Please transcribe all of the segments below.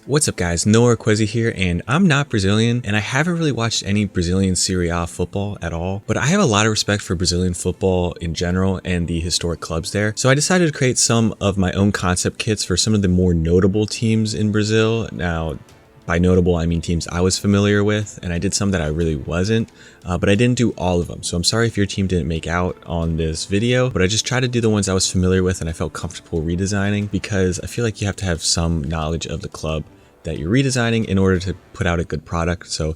What's up guys, Noah Kwesi here, and I'm not Brazilian, and I haven't really watched any Brazilian Serie A football at all, but I have a lot of respect for Brazilian football in general and the historic clubs there, so I decided to create some of my own concept kits for some of the more notable teams in Brazil. Now, by notable, I mean teams I was familiar with, and I did some that I really wasn't, but I didn't do all of them. So I'm sorry if your team didn't make out on this video, but I just tried to do the ones I was familiar with and I felt comfortable redesigning, because I feel like you have to have some knowledge of the club that you're redesigning in order to put out a good product. So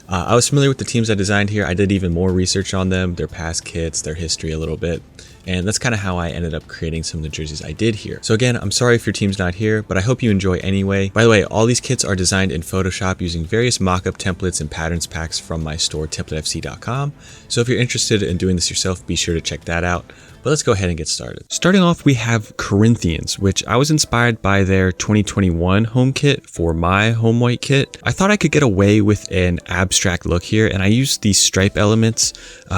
I was familiar with the teams I designed here. I did even more research on them, their past kits, their history a little bit. And that's kind of how I ended up creating some of the jerseys I did here. So again, I'm sorry if your team's not here, but I hope you enjoy anyway. By the way, all these kits are designed in Photoshop using various mock-up templates and patterns packs from my store, templatefc.com. So if you're interested in doing this yourself, be sure to check that out. But let's go ahead and get started. Starting off, we have Corinthians, which I was inspired by their 2021 home kit for my home white kit. I thought I could get away with an abstract look here, and I used these stripe elements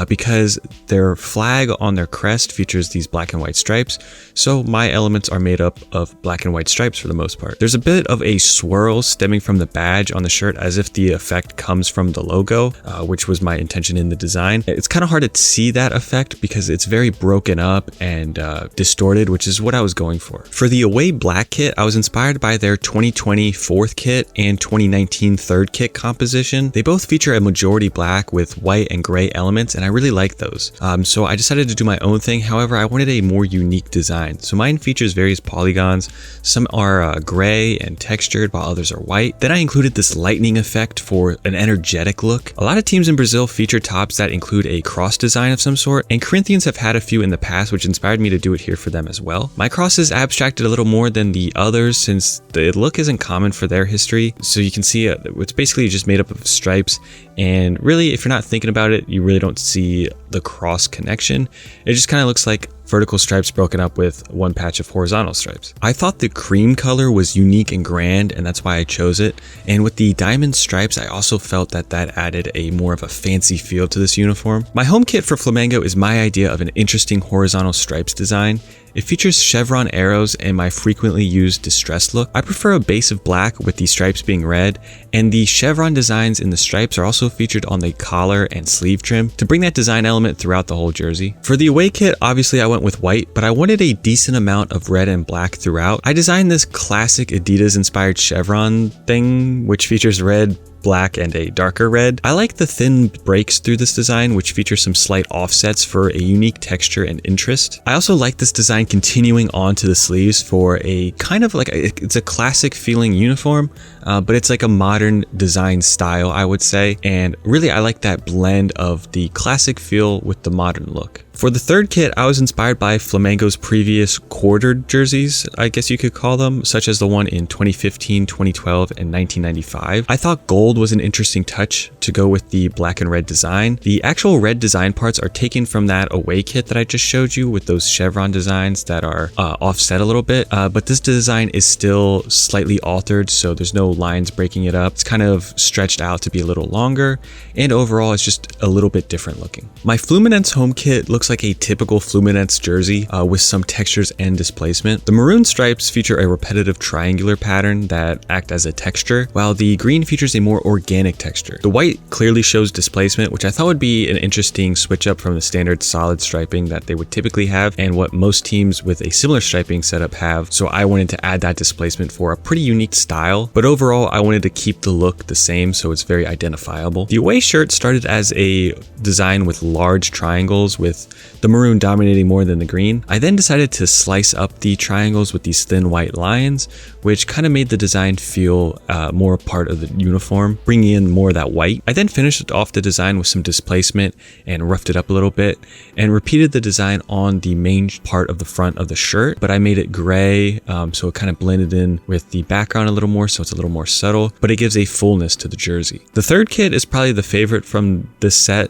because their flag on their crest features these black and white stripes. So my elements are made up of black and white stripes for the most part. There's a bit of a swirl stemming from the badge on the shirt, as if the effect comes from the logo, which was my intention in the design. It's kind of hard to see that effect because it's very broken up and distorted, which is what I was going for. For the away black kit, I was inspired by their 2020 fourth kit and 2019 third kit composition. They both feature a majority black with white and gray elements, and I really like those. So I decided to do my own thing. However, I wanted a more unique design. So mine features various polygons. Some are gray and textured, while others are white. Then I included this lightning effect for an energetic look. A lot of teams in Brazil feature tops that include a cross design of some sort, and Corinthians have had a few in the past, which inspired me to do it here for them as well. My cross is abstracted a little more than the others since the look isn't common for their history. So you can see it's basically just made up of stripes, and really, if you're not thinking about it, you really don't see the cross connection. It just kind of looks like vertical stripes broken up with one patch of horizontal stripes. I thought the cream color was unique and grand, and that's why I chose it. And with the diamond stripes, I also felt that added a more of a fancy feel to this uniform. My home kit for Flamengo is my idea of an interesting horizontal stripes design. It features chevron arrows and my frequently used distressed look. I prefer a base of black with the stripes being red, and the chevron designs in the stripes are also featured on the collar and sleeve trim to bring that design element throughout the whole jersey. For the away kit, obviously I went with white, but I wanted a decent amount of red and black throughout. I designed this classic Adidas inspired chevron thing, which features red, black, and a darker red. I like the thin breaks through this design, which features some slight offsets for a unique texture and interest. I also like this design continuing onto the sleeves for a kind of like it's a classic feeling uniform, but it's like a modern design style, I would say. And really, I like that blend of the classic feel with the modern look. For the third kit, I was inspired by Flamengo's previous quartered jerseys, I guess you could call them, such as the one in 2015, 2012, and 1995. I thought gold was an interesting touch to go with the black and red design. The actual red design parts are taken from that away kit that I just showed you with those chevron designs that are offset a little bit, but this design is still slightly altered, so there's no lines breaking it up. It's kind of stretched out to be a little longer, and overall it's just a little bit different looking. My Fluminense home kit looks like a typical Fluminense jersey with some textures and displacement. The maroon stripes feature a repetitive triangular pattern that act as a texture, while the green features a more organic texture. The white clearly shows displacement, which I thought would be an interesting switch up from the standard solid striping that they would typically have and what most teams with a similar striping setup have. So I wanted to add that displacement for a pretty unique style, but overall I wanted to keep the look the same so it's very identifiable. The away shirt started as a design with large triangles with the maroon dominating more than the green. I then decided to slice up the triangles with these thin white lines, which kind of made the design feel more a part of the uniform, bringing in more of that white. I then finished off the design with some displacement and roughed it up a little bit and repeated the design on the main part of the front of the shirt, but I made it gray, so it kind of blended in with the background a little more, so it's a little more subtle, but it gives a fullness to the jersey. The third kit is probably the favorite from this set.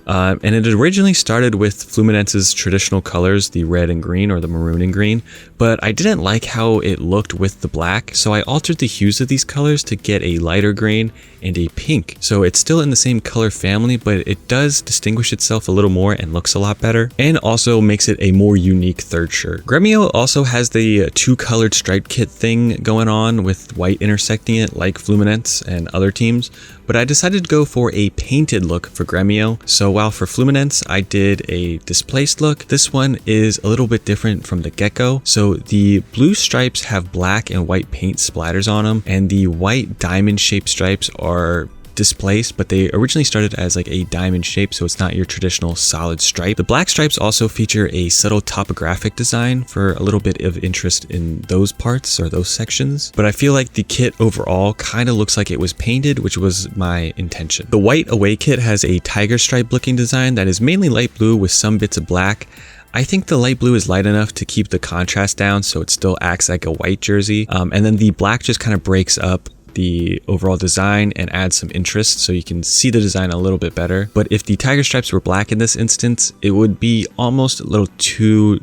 And it originally started with Fluminense's traditional colors, the red and green or the maroon and green, but I didn't like how it looked with the black, so I altered the hues of these colors to get a lighter green and a pink. So it's still in the same color family, but it does distinguish itself a little more and looks a lot better, and also makes it a more unique third shirt. Gremio also has the two-colored stripe kit thing going on with white intersecting it like Fluminense and other teams, but I decided to go for a painted look for Gremio. So while for Fluminense I did a displaced look, this one is a little bit different from the get-go. So the blue stripes have black and white paint splatters on them, and the white diamond shaped stripes are displaced, but they originally started as like a diamond shape, so it's not your traditional solid stripe. The black stripes also feature a subtle topographic design for a little bit of interest in those parts or those sections, but I feel like the kit overall kind of looks like it was painted, which was my intention. The white away kit has a tiger stripe looking design that is mainly light blue with some bits of black. I think the light blue is light enough to keep the contrast down so it still acts like a white jersey, and then the black just kind of breaks up the overall design and add some interest so you can see the design a little bit better. But if the tiger stripes were black in this instance, it would be almost a little too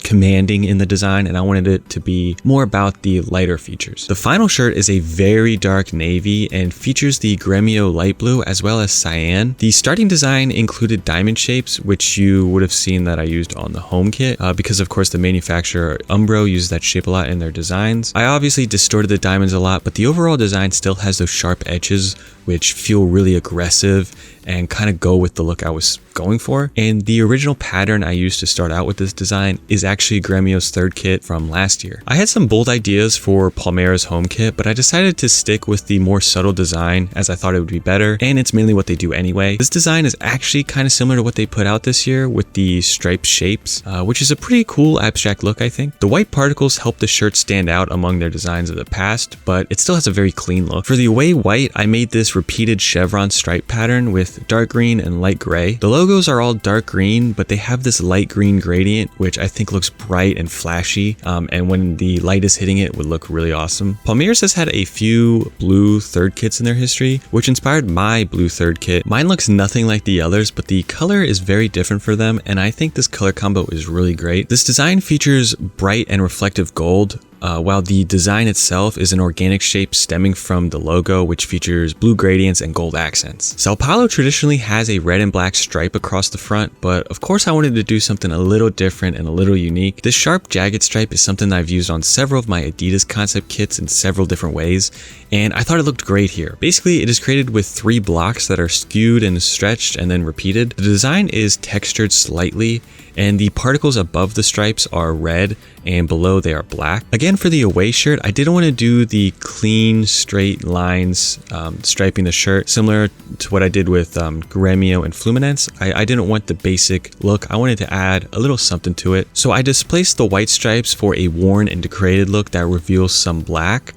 commanding in the design, and I wanted it to be more about the lighter features. The final shirt is a very dark navy and features the Gremio light blue as well as cyan. The starting design included diamond shapes, which you would have seen that I used on the home kit because of course the manufacturer Umbro uses that shape a lot in their designs. I obviously distorted the diamonds a lot, but the overall design still has those sharp edges which feel really aggressive and kind of go with the look I was going for. And the original pattern I used to start out with this design is actually Gremio's third kit from last year. I had some bold ideas for Palmeiras home kit, but I decided to stick with the more subtle design as I thought it would be better, and it's mainly what they do anyway. This design is actually kind of similar to what they put out this year with the striped shapes, which is a pretty cool abstract look, I think. The white particles help the shirt stand out among their designs of the past, but it still has a very clean look. For the away white, I made this repeated chevron stripe pattern with dark green and light gray. The logos are all dark green, but they have this light green gradient, which I think looks bright and flashy, and when the light is hitting it would look really awesome. Palmeiras has had a few blue third kits in their history, which inspired my blue third kit. Mine looks nothing like the others, but the color is very different for them, and I think this color combo is really great. This design features bright and reflective gold, while the design itself is an organic shape stemming from the logo, which features blue gradients and gold accents. Sao Paulo traditionally has a red and black stripe across the front, but of course I wanted to do something a little different and a little unique. This sharp jagged stripe is something that I've used on several of my Adidas concept kits in several different ways, and I thought it looked great here. Basically, it is created with 3 blocks that are skewed and stretched and then repeated. The design is textured slightly, and the particles above the stripes are red and below they are black. Again, for the away shirt, I didn't want to do the clean straight lines striping the shirt similar to what I did with Gremio and Fluminense. I didn't want the basic look. I wanted to add a little something to it. So I displaced the white stripes for a worn and decorated look that reveals some black.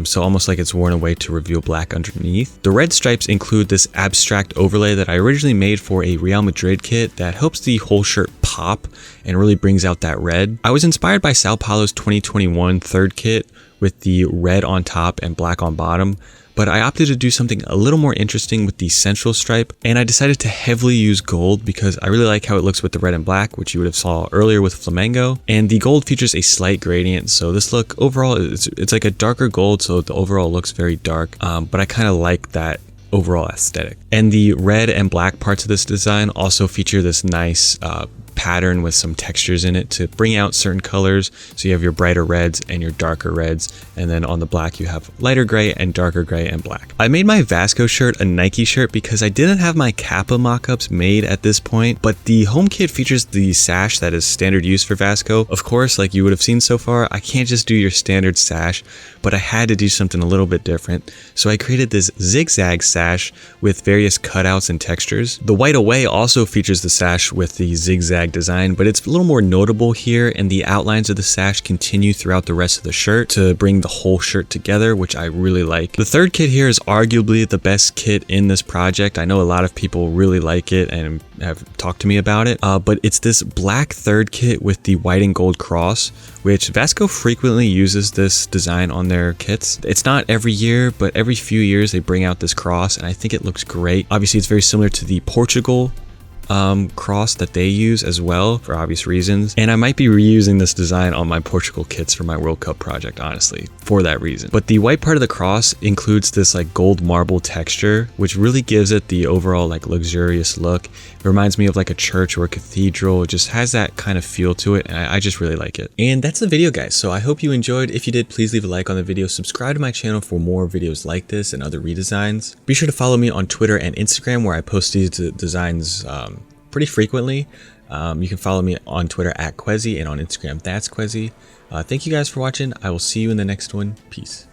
So almost like it's worn away to reveal black underneath. The red stripes include this abstract overlay that I originally made for a Real Madrid kit that helps the whole shirt pop and really brings out that red. I was inspired by Sao Paulo's 2021 third kit with the red on top and black on bottom, but I opted to do something a little more interesting with the central stripe, and I decided to heavily use gold because I really like how it looks with the red and black, which you would have saw earlier with Flamengo, and the gold features a slight gradient, so this look overall, it's like a darker gold, so the overall looks very dark, but I kind of like that overall aesthetic. And the red and black parts of this design also feature this nice pattern with some textures in it to bring out certain colors. So you have your brighter reds and your darker reds, and then on the black you have lighter gray and darker gray and black. I made my Vasco shirt a Nike shirt because I didn't have my Kappa mock-ups made at this point, but the home kit features the sash that is standard use for Vasco. Of course, like you would have seen so far, I can't just do your standard sash, but I had to do something a little bit different. So I created this zigzag sash with various cutouts and textures. The white away also features the sash with the zigzag design, but it's a little more notable here, and the outlines of the sash continue throughout the rest of the shirt to bring the whole shirt together, which I really like. The third kit here is arguably the best kit in this project. I know a lot of people really like it and have talked to me about it, but it's this black third kit with the white and gold cross, which Vasco frequently uses this design on their kits. It's not every year, but every few years they bring out this cross, and I think it looks great. Obviously, it's very similar to the Portugal cross that they use as well for obvious reasons. And I might be reusing this design on my Portugal kits for my World Cup project, honestly, for that reason. But the white part of the cross includes this like gold marble texture, which really gives it the overall like luxurious look. It reminds me of like a church or a cathedral. It just has that kind of feel to it, and I just really like it. And that's the video, guys. So I hope you enjoyed. If you did, please leave a like on the video. Subscribe to my channel for more videos like this and other redesigns. Be sure to follow me on Twitter and Instagram, where I post these designs pretty frequently. You can follow me on Twitter at Quezzy and on Instagram that's Quezzy. Thank you guys for watching. I will see you in the next one. Peace.